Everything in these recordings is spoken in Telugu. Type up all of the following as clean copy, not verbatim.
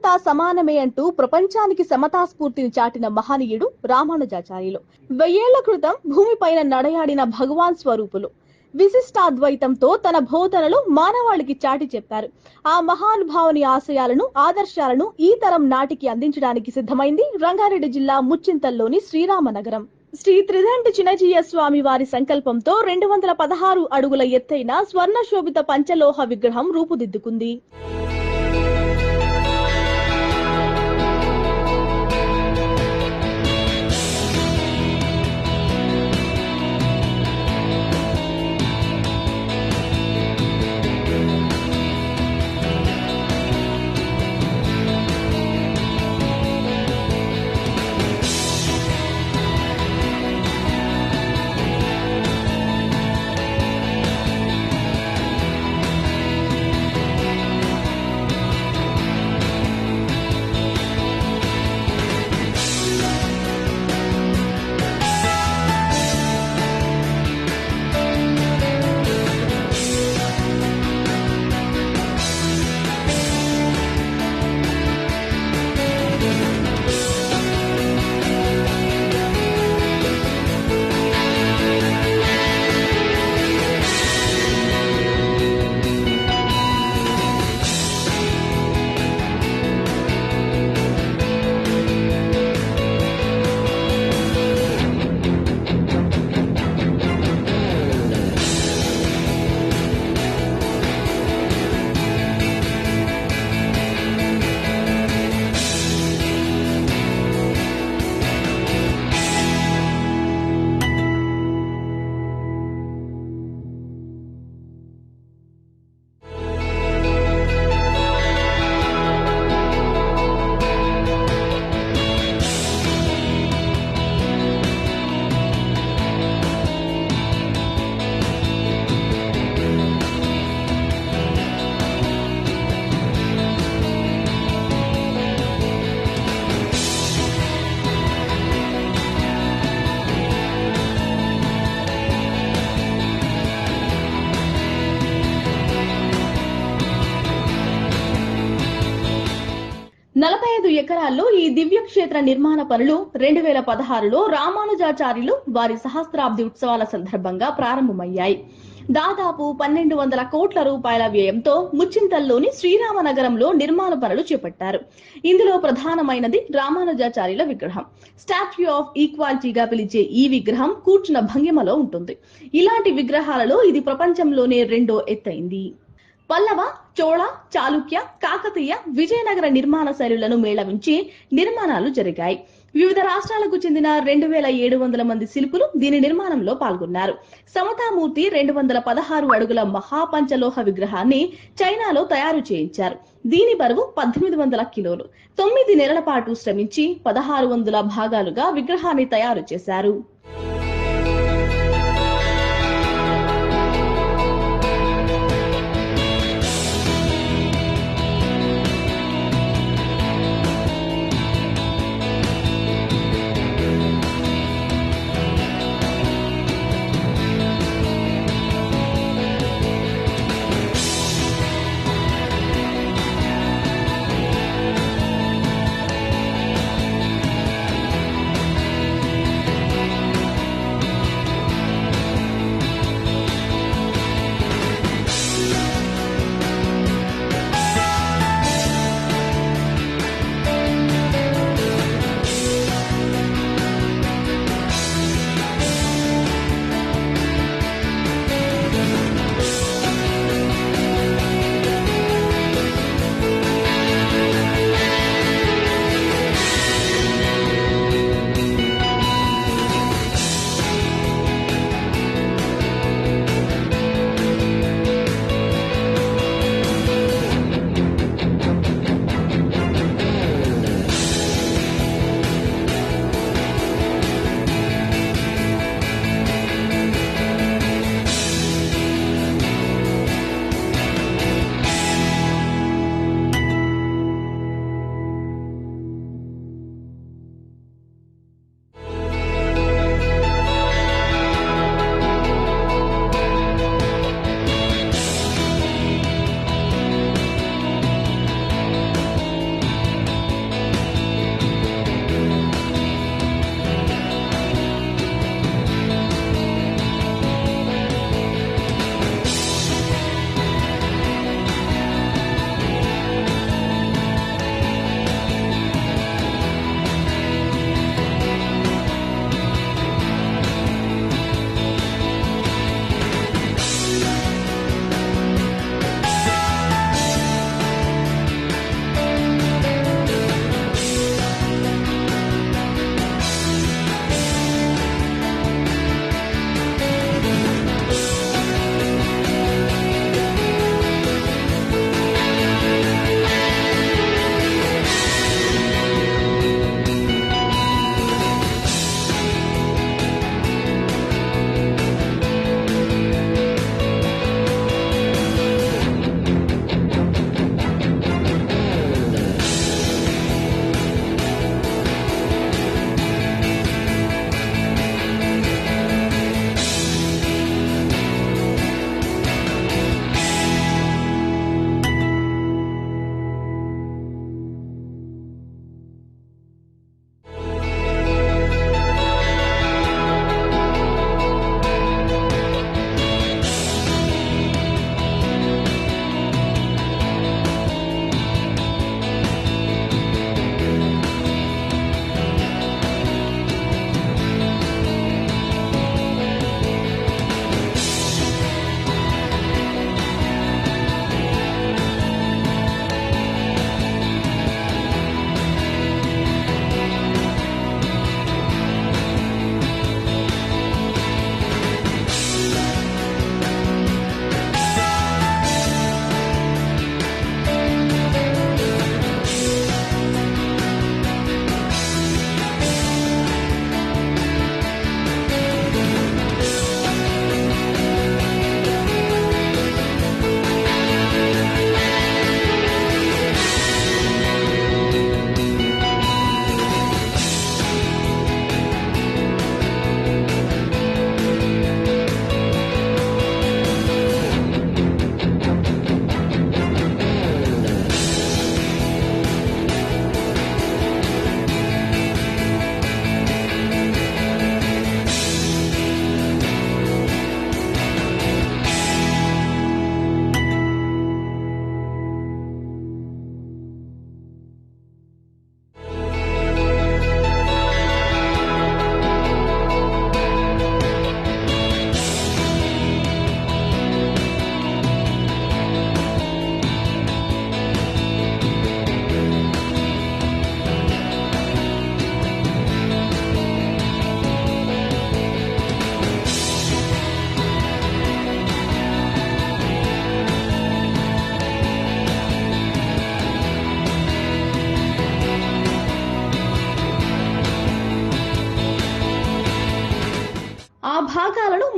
మనుషులంతా సమానమే అంటూ ప్రపంచానికి సమతా స్ఫూర్తిని చాటిన మహనీయుడు రామానుజాచార్యులు. 1000 ఏళ్ల క్రితం భూమిపైన నడయాడిన భగవాన్ స్వరూపులు. విశిష్టాద్వైతంతో తన బోధనలు మానవాళికి చాటి చెప్పారు. ఆ మహానుభావుని ఆశయాలను, ఆదర్శాలను ఈ తరం నాటికి అందించడానికి సిద్ధమైంది రంగారెడ్డి జిల్లా ముచ్చింతల్లోని శ్రీరామనగరం. శ్రీ త్రిదండి చినజీయ స్వామి వారి సంకల్పంతో 216 అడుగుల ఎత్తైన స్వర్ణ శోభిత పంచలోహ విగ్రహం రూపుదిద్దుకుంది. నలభై 45 ఎకరాల్లో ఈ దివ్య క్షేత్ర నిర్మాణ పనులు 2016లో రామానుజాచార్యులు వారి సహస్రాబ్ది ఉత్సవాల సందర్భంగా ప్రారంభమయ్యాయి. దాదాపు 1200 కోట్ల రూపాయల వ్యయంతో ముచ్చింతల్లోని శ్రీరామనగరంలో నిర్మాణ పనులు చేపట్టారు. ఇందులో ప్రధానమైనది రామానుజాచార్యుల విగ్రహం. స్టాచ్యూ ఆఫ్ ఈక్వాలిటీగా పిలిచే ఈ విగ్రహం కూర్చున్న భంగిమలో ఉంటుంది. ఇలాంటి విగ్రహాలలో ఇది ప్రపంచంలోనే రెండో ఎత్తైంది. పల్లవ, చోళ, చాళుక్య, కాకతీయ, విజయనగర నిర్మాణ శైలులను మేళవించి నిర్మాణాలు జరిగాయి. వివిధ రాష్ట్రాలకు చెందిన 2700 మంది శిల్పులు దీని నిర్మాణంలో పాల్గొన్నారు. సమతామూర్తి 216 అడుగుల మహాపంచలోహ విగ్రహాన్ని చైనాలో తయారు చేయించారు. దీని బరువు 1800 కిలోలు. 9 నెలల పాటు శ్రమించి 1600 భాగాలుగా విగ్రహాన్ని తయారు చేశారు.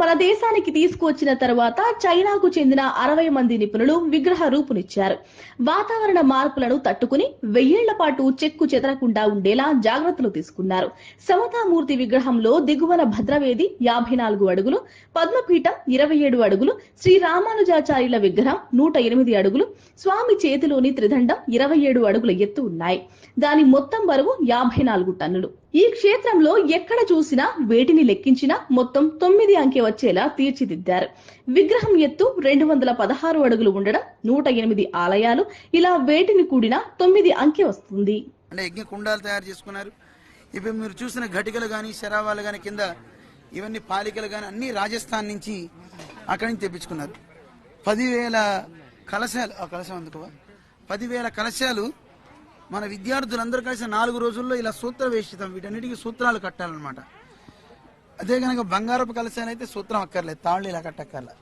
మన దేశానికి తీసుకువచ్చిన తర్వాత చైనాకు చెందిన 60 మంది నిపుణులు విగ్రహ రూపునిచ్చారు. వాతావరణ మార్పులను తట్టుకుని 1000 ఏళ్ల పాటు చెక్కు చెదరకుండా ఉండేలా జాగ్రత్తలు తీసుకున్నారు. సమతామూర్తి విగ్రహంలో దిగువన భద్రవేది 54 అడుగులు, పద్మపీఠం 27 అడుగులు, శ్రీ రామానుజాచార్యుల విగ్రహం 108 అడుగులు, స్వామి చేతిలోని త్రిదండం 27 అడుగుల ఎత్తు ఉన్నాయి. దాని మొత్తం బరువు 54 టన్నులు. ఈ క్షేత్రంలో ఎక్కడ చూసినా వేటిని లెక్కించినా మొత్తం 9 అంకె వచ్చేలా తీర్చిదిద్దారు. విగ్రహం ఎత్తు 216 అడుగులు ఉండడం, 108 ఆలయాలు, ఇలా వేటిని కూడినా 9 అంకె వస్తుంది. అంటే యజ్ఞ కుండాలు తయారు చేసుకున్నారు. ఇప్పుడు మీరు చూసిన ఘటికలు గాని, శరావాలు గాని, కింద ఇవన్నీ పాలికలు గాని అన్ని రాజస్థాన్ నుంచి అక్కడి నుంచి తెప్పించుకున్నారు. 10,000 కలశాలు, ఆ కలశం అందుకో 10,000 కలశాలు మన విద్యార్థులందరూ కలిసి 4 రోజుల్లో ఇలా సూత్ర వేషితం, వీటన్నిటికీ సూత్రాలు కట్టాలన్నమాట. అదే కనుక బంగారపు కలశాలు అయితే సూత్రం అక్కర్లేదు, తాళ్ళు ఇలా కట్టక్కర్లే.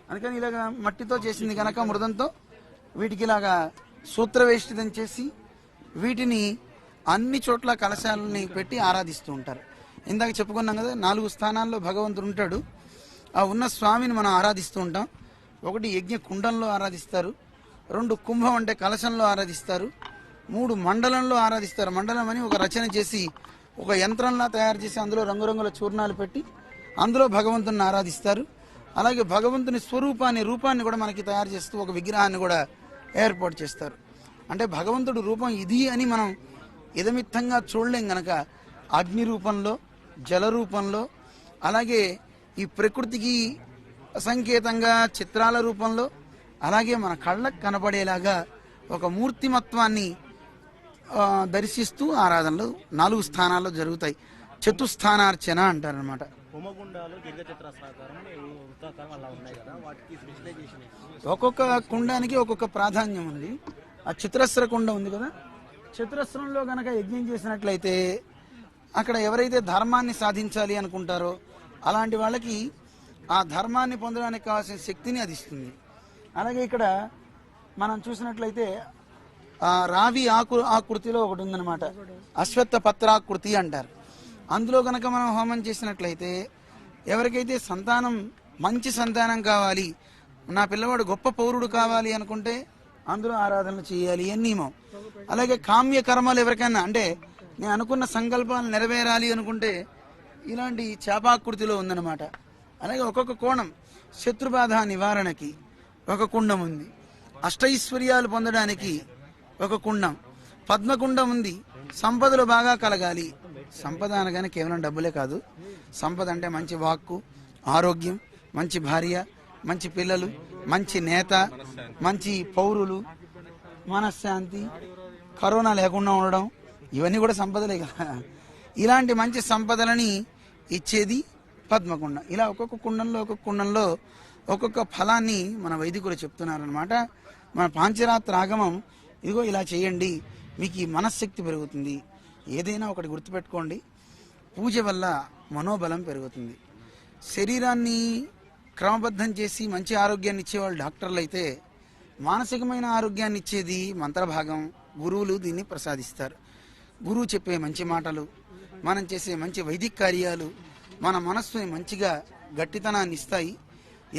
అందుకని ఇలాగా మట్టితో చేసింది కనుక మృదంతో వీటికి ఇలాగా సూత్ర వేష్టితం చేసి వీటిని అన్ని చోట్ల కలశాలని పెట్టి ఆరాధిస్తూ ఉంటారు. ఇందాక చెప్పుకున్నాం కదా, 4 స్థానాల్లో భగవంతుడు ఉంటాడు. ఆ ఉన్న స్వామిని మనం ఆరాధిస్తూ ఉంటాం. 1 యజ్ఞ కుండంలో ఆరాధిస్తారు, 2 కుంభం అంటే కలశంలో ఆరాధిస్తారు, 3 మండలంలో ఆరాధిస్తారు. మండలం అని ఒక రచన చేసి ఒక యంత్రంలా తయారు చేసి అందులో రంగురంగుల చూర్ణాలు పెట్టి అందులో భగవంతుని ఆరాధిస్తారు. అలాగే భగవంతుని రూపాన్ని కూడా మనకి తయారు చేస్తూ ఒక విగ్రహాన్ని కూడా ఏర్పాటు చేస్తారు. అంటే భగవంతుడు రూపం ఇది అని మనం ఇదమిత్తంగా చూడలేం గనక అగ్ని రూపంలో, జల రూపంలో, అలాగే ఈ ప్రకృతికి సంకేతంగా చిత్రాల రూపంలో, అలాగే మన కళ్ళకు కనపడేలాగా ఒక మూర్తిమత్వాన్ని దర్శిస్తూ ఆరాధనలు 4 స్థానాల్లో జరుగుతాయి. చతుస్థానార్చన అంటారనమాట. ఒక్కొక్క కుండానికి ఒక్కొక్క ప్రాధాన్యం ఉంది. ఆ చతురస్ర కుండ ఉంది కదా, చతురస్రంలో గనక యజ్ఞం చేసినట్లయితే అక్కడ ఎవరైతే ధర్మాన్ని సాధించాలి అనుకుంటారో అలాంటి వాళ్ళకి ఆ ధర్మాన్ని పొందడానికి కావాల్సిన శక్తిని అది ఇస్తుంది. అలాగే ఇక్కడ మనం చూసినట్లయితే రావి ఆకృతిలో ఒకటి ఉందన్నమాట, అశ్వత్థ పత్రాకృతి అంటారు. అందులో కనుక మనం హోమం చేసినట్లయితే ఎవరికైతే మంచి సంతానం కావాలి, నా పిల్లవాడు గొప్ప పౌరుడు కావాలి అనుకుంటే అందులో ఆరాధనలు చేయాలి అని నియమం. అలాగే కామ్య కర్మలు ఎవరికైనా అంటే నేను అనుకున్న సంకల్పాలు నెరవేరాలి అనుకుంటే ఇలాంటి చేపాకృతిలో ఉందన్నమాట. అలాగే ఒక్కొక్క కోణం, శత్రుబాధ నివారణకి ఒక కుండం ఉంది, అష్టైశ్వర్యాలు పొందడానికి ఒక కుండం, పద్మకుండం ఉంది, సంపదలు బాగా కలగాలి. సంపద అనగానే కేవలం డబ్బులే కాదు, సంపద అంటే మంచి వాక్కు, ఆరోగ్యం, మంచి భార్య, మంచి పిల్లలు, మంచి నేత, మంచి పౌరులు, మనశ్శాంతి, కరోనా లేకుండా ఉండడం, ఇవన్నీ కూడా సంపదలే కదా. ఇలాంటి మంచి సంపదలని ఇచ్చేది పద్మకుండం. ఇలా ఒక్కొక్క కుండంలో ఒక్కొక్క ఫలాన్ని మన వైదికులు చెప్తున్నారనమాట. మన పాంచరాత్ర ఆగమం ఇదిగో ఇలా చేయండి, మీకు ఈ మనశ్శక్తి పెరుగుతుంది. ఏదైనా ఒకటి గుర్తుపెట్టుకోండి, పూజ వల్ల మనోబలం పెరుగుతుంది. శరీరాన్ని క్రమబద్ధం చేసి మంచి ఆరోగ్యాన్ని ఇచ్చేవాళ్ళు డాక్టర్లు అయితే, మానసికమైన ఆరోగ్యాన్ని ఇచ్చేది మంత్రభాగం, గురువులు దీన్ని ప్రసాదిస్తారు. గురువు చెప్పే మంచి మాటలు, మనం చేసే మంచి వైదిక కార్యాలు మన మనస్సుని మంచిగా గట్టితనాన్ని ఇస్తాయి.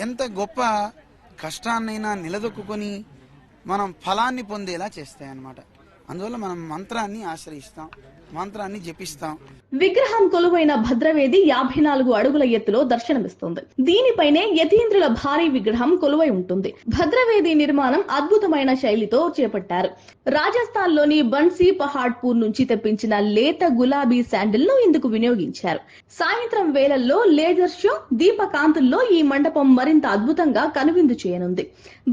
ఎంత గొప్ప కష్టాన్నైనా నిలదొక్కుని మనం ఫలాన్ని పొందేలా చేస్తాయి అన్నమాట. అందువల్ల మనం మంత్రాన్ని ఆశ్రయిస్తాం, మంత్రాన్ని జపిస్తాం. విగ్రహం కొలువైన భద్రవేది 54 అడుగుల ఎత్తులో దర్శనమిస్తుంది. దీనిపైనే యతీంద్రుల భారీ విగ్రహం కొలువై ఉంటుంది. భద్రవేది నిర్మాణం అద్భుతమైన శైలితో చేపట్టారు. రాజస్థాన్ లోని బన్సీ పహాడ్పూర్ నుంచి తెప్పించిన లేత గులాబీ శాండిల్ ను ఇందుకు వినియోగించారు. సాయంత్రం వేళల్లో లేజర్ షో, దీపకాంతుల్లో ఈ మండపం మరింత అద్భుతంగా కనువిందు చేయనుంది.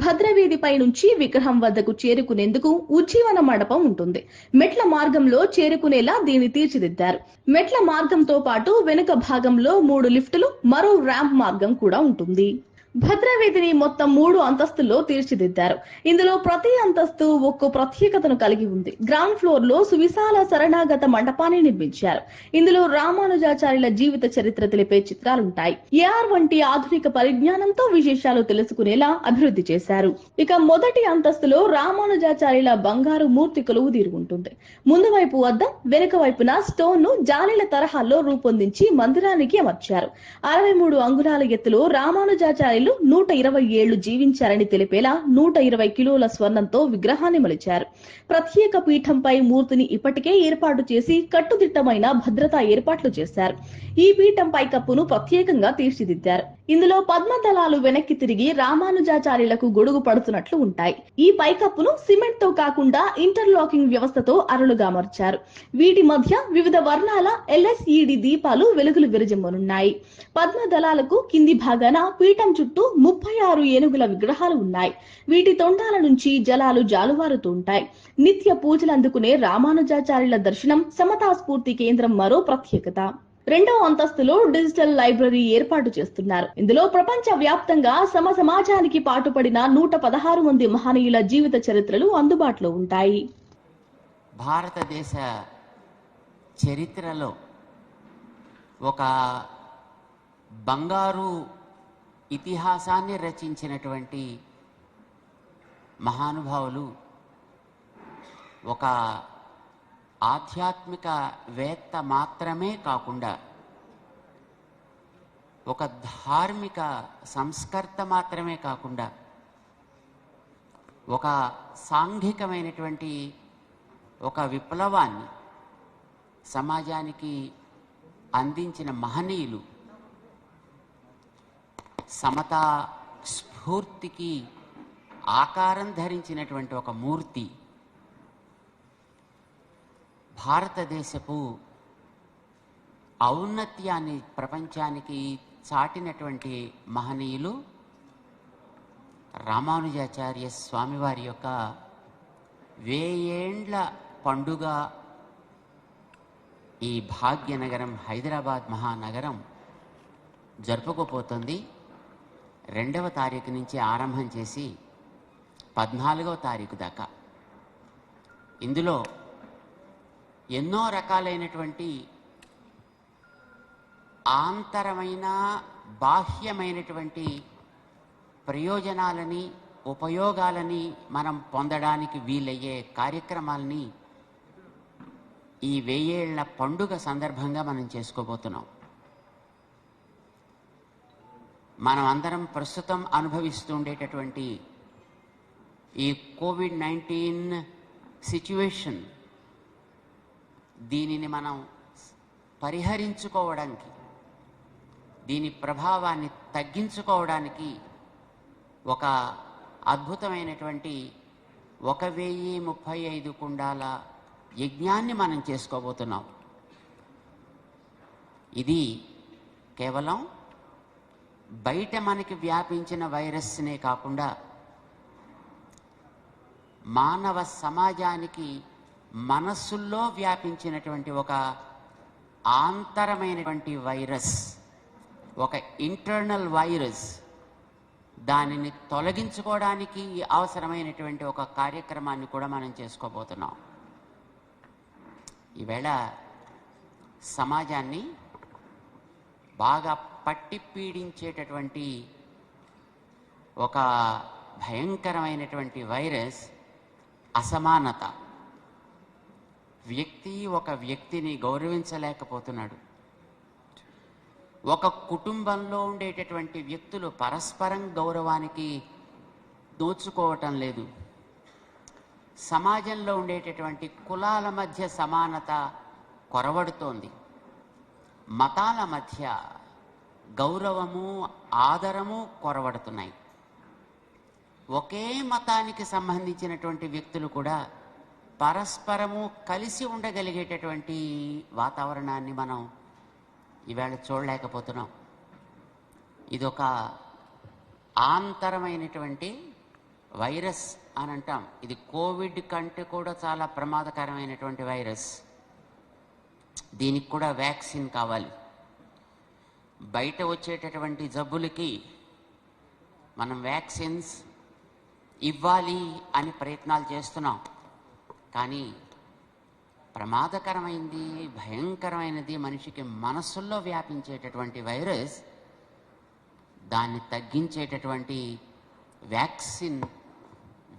భద్రవేదిపై నుంచి విగ్రహం వద్దకు చేరుకునేందుకు ఉజ్జీవన మండపం ఉంటుంది. మెట్ల మార్గంలో చేరుకునేలా దీన్ని తీర్చిదిద్దారు. మెట్ల మార్గంతో పాటు వెనుక భాగంలో 3 లిఫ్టులు, మరో ర్యాంప్ మార్గం కూడా ఉంటుంది. భద్రవేదిని మొత్తం 3 అంతస్తుల్లో తీర్చిదిద్దారు. ఇందులో ప్రతి అంతస్తు ఒక్కో ప్రత్యేకతను కలిగి ఉంది. గ్రౌండ్ ఫ్లోర్ లో సువిశాల శరణాగత మండపాన్ని నిర్మించారు. ఇందులో రామానుజాచార్యుల జీవిత చరిత్ర తెలిపే చిత్రాలుంటాయి. ఏఆర్ వంటి ఆధునిక పరిజ్ఞానంతో విశేషాలు తెలుసుకునేలా అభివృద్ధి చేశారు. ఇక మొదటి అంతస్తులో రామానుజాచార్యుల బంగారు మూర్తి కొలువుదీరి ఉంటుంది. ముందు వైపు అద్దం, వెనుక వైపున స్టోన్ ను జాలీల తరహాలో రూపొందించి మందిరానికి అమర్చారు. 63 అంగుళాల ఎత్తులో రామానుజాచార్యులు 120 ఏళ్లు జీవించారని తెలిపేలా 120 కిలోల స్వర్ణంతో విగ్రహాన్ని మలిచారు. ప్రత్యేక పీఠంపై మూర్తిని ఇప్పటికే ఏర్పాటు చేసి కట్టుదిట్టమైన భద్రతా ఏర్పాట్లు చేశారు. ఈ పీఠం పైకప్పును ప్రత్యేకంగా తీర్చిదిద్దారు. ఇందులో పద్మదళాలు వెనక్కి తిరిగి రామానుజాచార్యులకు గొడుగు పడుతున్నట్లు ఉంటాయి. ఈ పైకప్పును సిమెంట్ తో కాకుండా ఇంటర్లాకింగ్ వ్యవస్థతో అరలుగా అమర్చారు. వీటి మధ్య వివిధ వర్ణాల ఎల్ఎస్ఈడి దీపాలు వెలుగులు విరజిమ్మనున్నాయి. పద్మదళాలకు కింది భాగాన పీఠం చుట్టూ 36 ఏనుగుల విగ్రహాలు ఉన్నాయి. వీటి తొండాల నుంచి జలాలు జాలువారుతూ ఉంటాయి. నిత్య పూజలు అందుకునే రామానుజాచార్యుల దర్శనం సమతా స్ఫూర్తి కేంద్రం మరో ప్రత్యేకత. రెండవ అంతస్తులో డిజిటల్ లైబ్రరీ ఏర్పాటు చేస్తున్నారు. ఇందులో ప్రపంచ వ్యాప్తంగా సమాజానికి పాటుపడిన 116 మంది మహనీయుల జీవిత చరిత్రలు అందుబాటులో ఉంటాయి. భారతదేశ చరిత్రలో ఒక బంగారు ఇతిహాసాన్ని రచించినటువంటి మహానుభావులు, ఒక ఆధ్యాత్మిక వేత్త మాత్రమే కాకుండా ఒక ధార్మిక సంస్కర్త మాత్రమే కాకుండా ఒక సాంఘికమైనటువంటి ఒక విప్లవాన్ని సమాజానికి అందించిన మహనీయులు, సమతా స్ఫూర్తికి ఆకారం ధరించినటువంటి ఒక మూర్తి, భారతదేశపు ఔన్నత్యాన్ని ప్రపంచానికి చాటినటువంటి మహనీయులు రామానుజాచార్య స్వామివారి యొక్క 1000 ఏండ్ల పండుగ ఈ భాగ్యనగరం హైదరాబాద్ మహానగరం జరుపుకోపోతుంది. 2వ తారీఖు నుంచి ఆరంభం చేసి 14వ తారీఖు దాకా ఇందులో ఎన్నో రకాలైనటువంటి ఆంతరమైన బాహ్యమైనటువంటి ప్రయోజనాలని, ఉపయోగాలని మనం పొందడానికి వీలయ్యే కార్యక్రమాలని ఈ 1000 ఏళ్ల పండుగ సందర్భంగా మనం చేసుకోబోతున్నాం. మనం అందరం ప్రస్తుతం అనుభవిస్తుండేటటువంటి ఈ కోవిడ్-19 సిచ్యువేషన్, దీనిని మనం పరిహరించుకోవడానికి, దీని ప్రభావాన్ని తగ్గించుకోవడానికి ఒక అద్భుతమైనటువంటి 1035 కుండాల యజ్ఞాన్ని మనం చేసుకోబోతున్నాం. ఇది కేవలం బయట మనకి వ్యాపించిన వైరస్నే కాకుండా మానవ సమాజానికి మనస్సుల్లో వ్యాపించినటువంటి ఒక ఆంతరమైనటువంటి వైరస్, ఒక ఇంటర్నల్ వైరస్, దానిని తొలగించుకోవడానికి అవసరమైనటువంటి ఒక కార్యక్రమాన్ని కూడా మనం చేసుకోబోతున్నాం. ఈవేళ సమాజాన్ని బాగా పట్టి పీడించేటటువంటి ఒక భయంకరమైనటువంటి వైరస్ అసమానత. వ్యక్తి ఒక వ్యక్తిని గౌరవించలేకపోతున్నాడు. ఒక కుటుంబంలో ఉండేటటువంటి వ్యక్తులు పరస్పరం గౌరవానికి దోచుకోవటం లేదు. సమాజంలో ఉండేటటువంటి కులాల మధ్య సమానత కొరవడుతోంది. మతాల మధ్య గౌరవము, ఆదరము కొరవడుతున్నాయి. ఒకే మతానికి సంబంధించినటువంటి వ్యక్తులు కూడా పరస్పరము కలిసి ఉండగలిగేటటువంటి వాతావరణాన్ని మనం ఈవేళ చూడలేకపోతున్నాం. ఇదొక ఆంతరమైనటువంటి వైరస్ అని అంటాం. ఇది కోవిడ్ కంటే కూడా చాలా ప్రమాదకరమైనటువంటి వైరస్. దీనికి కూడా వ్యాక్సిన్ కావాలి. బయట వచ్చేటటువంటి జబ్బులకి మనం వ్యాక్సిన్స్ ఇవ్వాలి అని ప్రయత్నాలు చేస్తున్నాం. కానీ ప్రమాదకరమైనది, భయంకరమైనది, మనిషికి మనస్సుల్లో వ్యాపించేటటువంటి వైరస్, దాన్ని తగ్గించేటటువంటి వ్యాక్సిన్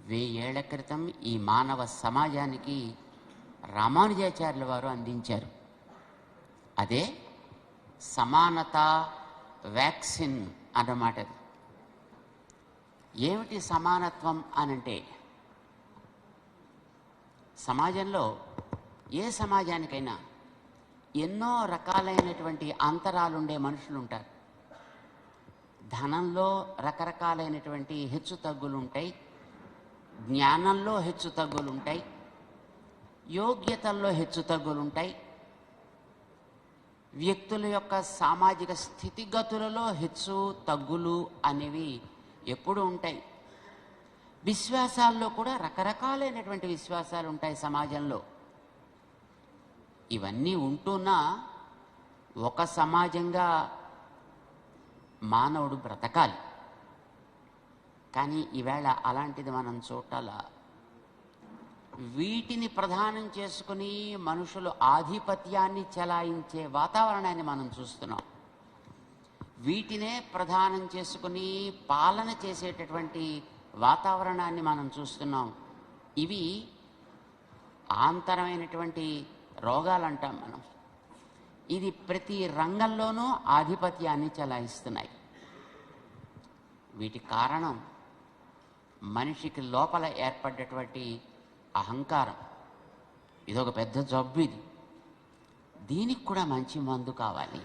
1000 ఏళ్ల క్రితం ఈ మానవ సమాజానికి రామానుజాచార్యుల వారు అందించారు. అదే సమానత వ్యాక్సిన్ అన్నమాట. ఏమిటి సమానత్వం అనంటే, సమాజంలో ఏ సమాజానికైనా ఎన్నో రకాలైనటువంటి అంతరాలుండే మనుషులు ఉంటారు. ధనంలో రకరకాలైనటువంటి హెచ్చు తగ్గులుంటాయి, జ్ఞానంలో హెచ్చు తగ్గులుంటాయి, యోగ్యతల్లో హెచ్చు తగ్గులుంటాయి, వ్యక్తుల యొక్క సామాజిక స్థితిగతులలో హెచ్చు తగ్గులు అనేవి ఎప్పుడు ఉంటాయి. విశ్వాసాల్లో కూడా రకరకాలైనటువంటి విశ్వాసాలు ఉంటాయి సమాజంలో. ఇవన్నీ ఉంటున్నా ఒక సమాజంగా మానవుడు బ్రతకాలి. కానీ ఈవేళ అలాంటిది మనం చూడాల. వీటిని ప్రధానం చేసుకుని మనుషులు ఆధిపత్యాన్ని చెలాయించే వాతావరణాన్ని మనం చూస్తున్నాం. వీటినే ప్రధానం చేసుకుని పాలన చేసేటటువంటి వాతావరణాన్ని మనం చూస్తున్నాం. ఇవి ఆంతరమైనటువంటి రోగాలు అంటాం మనం. ఇది ప్రతి రంగంలోనూ ఆధిపత్యాన్ని చెలాయిస్తున్నాయి. వీటి కారణం మనిషికి లోపల ఏర్పడ్డటువంటి అహంకారం. ఇదొక పెద్ద జబ్బు. దీనికి కూడా మంచి మందు కావాలి.